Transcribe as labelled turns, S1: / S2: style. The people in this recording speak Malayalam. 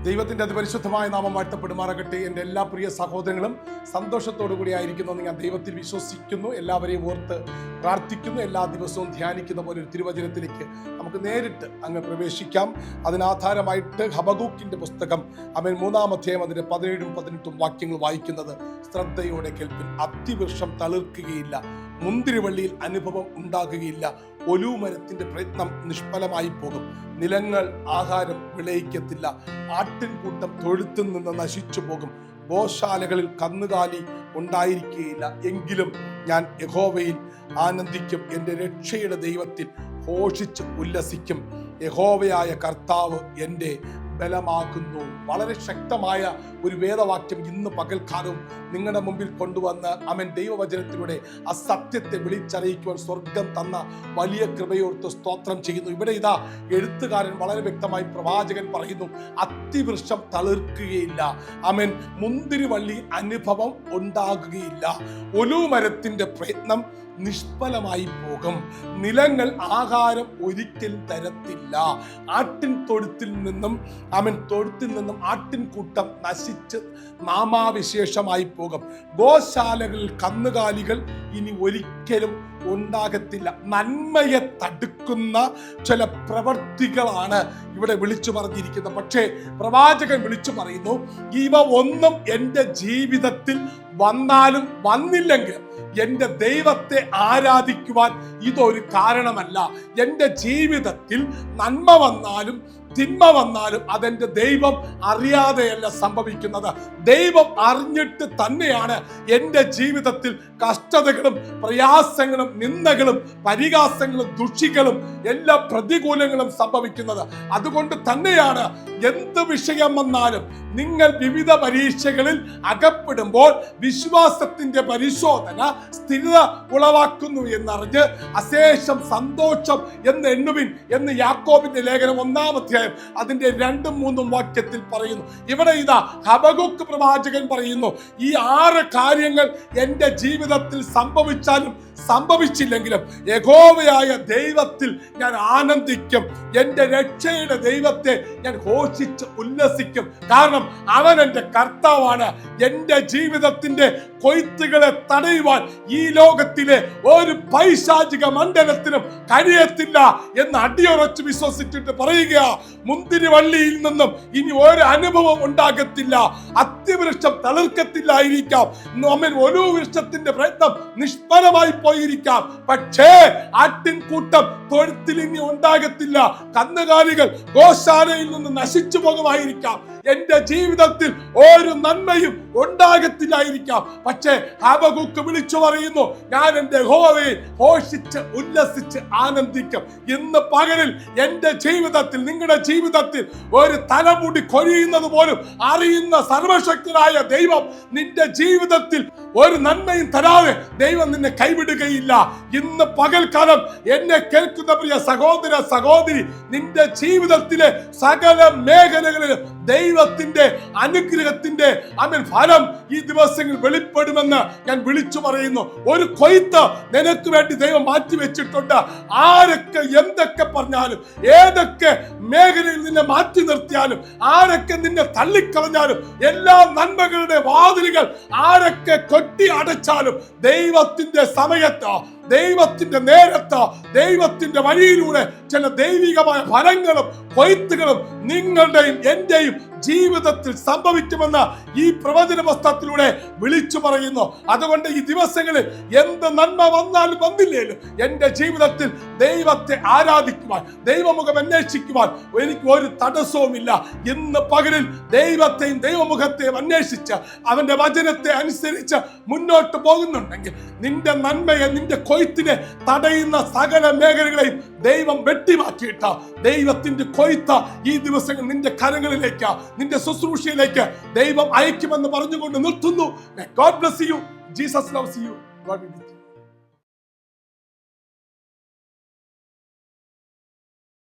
S1: ദൈവത്തിൻ്റെ അതിപരിശുദ്ധമായ നാമം വാഴ്ത്തപ്പെടുമാറാകട്ടെ. എൻ്റെ എല്ലാ പ്രിയ സഹോദരങ്ങളും സന്തോഷത്തോടു കൂടി ആയിരിക്കുന്നു. ഞാൻ ദൈവത്തിൽ വിശ്വസിക്കുന്നു. എല്ലാവരെയും ഓർത്ത് പ്രാർത്ഥിക്കുന്നു. എല്ലാ ദിവസവും ധ്യാനിക്കുന്ന പോലെ ഒരു തിരുവചനത്തിലേക്ക് നമുക്ക് നേരിട്ട് അങ്ങ് പ്രവേശിക്കാം. അതിനാധാരമായിട്ട് ഹബക്കൂക്കിൻ്റെ പുസ്തകം 3-ാം അധ്യായം അതിൻ്റെ 17-18 വാക്യങ്ങൾ വായിക്കുന്നത് ശ്രദ്ധയോടെ കേൾപ്പിൻ. അത്തിവൃക്ഷം തളിർക്കുകയില്ല, മുന്തിരിവള്ളിയിൽ അനുഭവം ഉണ്ടാകുകയില്ല, ഒലിവ് മരത്തിന്റെ പ്രയത്നം നിഷ്ഫലമായി പോകും, നിലങ്ങൾ ആഹാരം വിളയിക്കത്തില്ല, ആട്ടിൻകൂട്ടം തൊഴുത്തിൽ നിന്ന് നശിച്ചു പോകും, ഗോശാലകളിൽ കന്നുകാലി ഉണ്ടായിരിക്കുകയില്ല. എങ്കിലും ഞാൻ യഹോവയിൽ ആനന്ദിക്കും, എൻ്റെ രക്ഷയുടെ ദൈവത്തിൽ ഘോഷിച്ച് ഉല്ലസിക്കും. യഹോവയായ കർത്താവ് എൻ്റെ ബലമാകുന്നു. വളരെ ശക്തമായ ഒരു വേദവാക്യം ഇന്ന് പകൽക്കാലവും നിങ്ങളുടെ മുമ്പിൽ കൊണ്ടുവന്ന് ദൈവവചനത്തിലൂടെ ആ സത്യത്തെ വിളിച്ചറിയിക്കുവാൻ സ്വർഗം തന്ന വലിയ കൃപയോർത്ത് സ്തോത്രം ചെയ്യുന്നു. ഇവിടെ ഇതാ എഴുത്തുകാരൻ വളരെ വ്യക്തമായി പ്രവാചകൻ പറയുന്നു, അത്തിവൃക്ഷം തളിർക്കുകയില്ല, മുന്തിരിവള്ളി അനുഭവം ഉണ്ടാകുകയില്ല, ഒലിവ് മരത്തിന്റെ പ്രയത്നം നിഷ്ഫലമായി പോകും, നിലങ്ങൾ ആഹാരം ഒരിക്കലും തരത്തില്ല, ആട്ടിൻ തൊഴുത്തിൽ നിന്നും ആട്ടിൻകൂട്ടം നശിച്ച് നാമാവിശേഷമായി പോകും, ഗോശാലകളിൽ കന്നുകാലികൾ ഇനി ഒരിക്കലും ഉണ്ടാകത്തില്ല. നന്മയെ തടുക്കുന്ന ചില പ്രവർത്തികളാണ് ഇവിടെ വിളിച്ചു പറഞ്ഞിരിക്കുന്നത്. പക്ഷേ പ്രവാചകൻ വിളിച്ചു പറയുന്നു, ഇവ ഒന്നും എൻ്റെ ജീവിതത്തിൽ വന്നാലും വന്നില്ലെങ്കിലും എൻ്റെ ദൈവത്തെ ആരാധിക്കുവാൻ ഇതൊരു കാരണമല്ല. എൻ്റെ ജീവിതത്തിൽ നന്മ വന്നാലും തിന്മ വന്നാലും അതെൻ്റെ ദൈവം അറിയാതെയല്ല സംഭവിക്കുന്നത്. ദൈവം അറിഞ്ഞിട്ട് തന്നെയാണ് എൻ്റെ ജീവിതത്തിൽ കഷ്ടതകളും പ്രയാസങ്ങളും നിന്ദകളും പരിഹാസങ്ങളും ദുഷികളും എല്ലാ പ്രതികൂലങ്ങളും സംഭവിക്കുന്നത്. അതുകൊണ്ട് തന്നെയാണ് എന്ത് വിഷയം വന്നാലും നിങ്ങൾ വിവിധ പരീക്ഷകളിൽ അകപ്പെടുമ്പോൾ വിശ്വാസത്തിന്റെ പരിശോധന സ്ഥിരത ഉളവാക്കുന്നു എന്നറിഞ്ഞ് അശേഷം സന്തോഷം എന്ന് എണ്ണുവിൻ എന്ന് യാക്കോബിന്റെ ലേഖനം 1-ാം അധ്യായം അതിന്റെ 2-3 വാക്യത്തിൽ പറയുന്നു. ഇവിടെ ഇതാ ഹബക്കൂക്ക് പ്രവാചകൻ പറയുന്നു, ഈ 6 കാര്യങ്ങൾ എൻ്റെ ജീവിതത്തിൽ സംഭവിച്ചാലും സംഭവിച്ചില്ലെങ്കിലും യഹോവയായ ദൈവത്തിൽ ഞാൻ ആനന്ദിക്കും, എൻ്റെ രക്ഷയുടെ ദൈവത്തെ ഞാൻ ഘോഷിച്ച് ഉല്ലസിക്കും. കാരണം അവൻ എൻ്റെ കർത്താവാണ്. എൻ്റെ ജീവിതത്തിന്റെ കൊയ്ത്തുകളെ തടയുവാൻ ഈ ലോകത്തിലെ ഒരു പൈശാചിക മണ്ഡലത്തിനും കഴിയത്തില്ല എന്ന് അടിയുറച്ച് വിശ്വസിച്ചിട്ട് പറയുക, മുന്തിരിവള്ളിയിൽ നിന്നും ഇനി ഒരു അനുഭവം ഉണ്ടാകത്തില്ല, അത്തിവൃക്ഷം തളിർക്കത്തില്ലായിരിക്കാം, ഒലിവ് വൃക്ഷത്തിന്റെ പ്രയത്നം നിഷ്ഫലമായി പോയിരിക്കാം, പക്ഷേ ആട്ടിൻകൂട്ടം തൊഴുത്തിൽ ഇനി ഉണ്ടാകത്തില്ല, കന്നുകാലികൾ ഗോശാലയിൽ നിന്ന് നശിച്ചു പോകുമായിരിക്കാം, എന്റെ ജീവിതത്തിൽ ഒരു നന്മയും ഉണ്ടാകത്തില്ലായിരിക്കാം. പക്ഷേ ഹബക്കൂക്ക് വിളിച്ചു പറയുന്നു, ഞാൻ എൻ്റെ യഹോവയെ ഘോഷിച്ച് ഉല്ലസിച്ച് ആനന്ദിക്കും. ഇന്ന് പകലിൽ എൻ്റെ ജീവിതത്തിൽ, നിങ്ങളുടെ ജീവിതത്തിൽ ഒരു തലമുടി കൊഴിയുന്നത് പോലും അറിയുന്ന സർവശക്തനായ ദൈവം നിന്റെ ജീവിതത്തിൽ ഒരു നന്മയും തരാതെ ദൈവം നിന്നെ കൈവിടുകയില്ല. ഇന്ന് പകൽക്കാലം എന്നെ കേൾക്കുന്ന പ്രിയ സഹോദര സഹോദരി, നിന്റെ ജീവിതത്തിലെ സകല മേഖലകളിലും ദൈവത്തിന്റെ അനുഗ്രഹത്തിന്റെ ഫലം ഈ ദിവസങ്ങളിൽ വെളിപ്പെടുമെന്ന് ഞാൻ വിളിച്ചു പറയുന്നു. ഒരു കൊയ്ത്ത് നിനക്ക് വേണ്ടി ദൈവം മാറ്റി വെച്ചിട്ടുണ്ട്. ആരൊക്കെ എന്തൊക്കെ പറഞ്ഞാലും, ഏതൊക്കെ മേഖലയിൽ നിന്നെ മാറ്റി നിർത്തിയാലും, ആരൊക്കെ നിന്നെ തള്ളിക്കളഞ്ഞാലും, എല്ലാ നന്മകളുടെ വാതിലുകൾ ആരൊക്കെ കൊട്ടി അടച്ചാലും, ദൈവത്തിന്റെ സമയത്ത്, ദൈവത്തിന്റെ നേരത്ത്, ദൈവത്തിന്റെ വഴിയിലൂടെ ചില ദൈവികമായ ഫലങ്ങളും കൊയ്ത്തുകളും നിങ്ങളുടെയും എന്റെയും ജീവിതത്തിൽ സംഭവിക്കുമെന്ന് ഈ പ്രവചന പുസ്തകത്തിലൂടെ വിളിച്ചു പറയുന്നു. അതുകൊണ്ട് ഈ ദിവസങ്ങളിൽ എന്ത് നന്മ വന്നാലും വന്നില്ലേലും എൻ്റെ ജീവിതത്തിൽ ദൈവത്തെ ആരാധിക്കുവാൻ, ദൈവമുഖം അന്വേഷിക്കുവാൻ എനിക്ക് ഒരു തടസ്സവുമില്ല. ഇന്ന് പകലിൽ ദൈവത്തെയും ദൈവമുഖത്തെയും അന്വേഷിച്ച് അവന്റെ വചനത്തെ അനുസരിച്ച് മുന്നോട്ട് പോകുന്നുണ്ടെങ്കിൽ നിന്റെ നന്മയെ, നിന്റെ കൊയ്ത്തിനെ തടയുന്ന സകല മേഖലകളെയും ദൈവം വെട്ടിമാറ്റിയിട്ട് ദൈവത്തിന്റെ കൊയ്ത്ത് ഈ ദിവസങ്ങൾ നിന്റെ കരങ്ങളിലേക്ക്, നിന്റെ ശുശ്രൂഷയിലേക്ക് ദൈവം അയക്കുമെന്ന് പറഞ്ഞുകൊണ്ട് നിർത്തുന്നു. God bless you. Jesus loves you. God be with you.